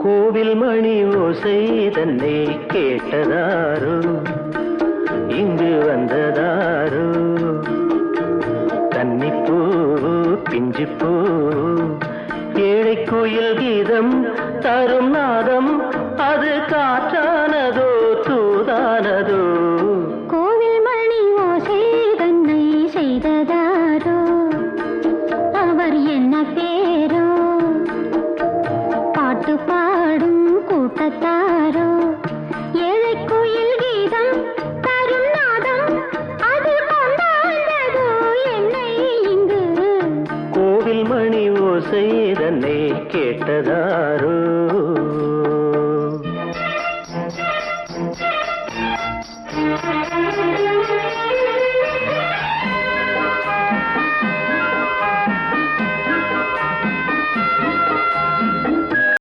கோவில் மணி ஓசை தன்னை கேட்டதாரோ இங்கு வந்ததாரோ கன்னிப்பூ பிஞ்சிப்பூ ஏழை கோயில் கீதம் தரும் நாதம் அது காற்றானதோ தூதானதோ கோவில் மணி ஓசை தன்னை செய்ததாரோ அவர் என்ன பேரோ பாட்டு பாடும் கூட்டத்தாரோ ஏழை கோயில் கீதம் தரும் நாதம் அது கொண்டாண்டதோ என்னை இங்கு கோவில் மணி ஓசை தன்னை கேட்டதாரோ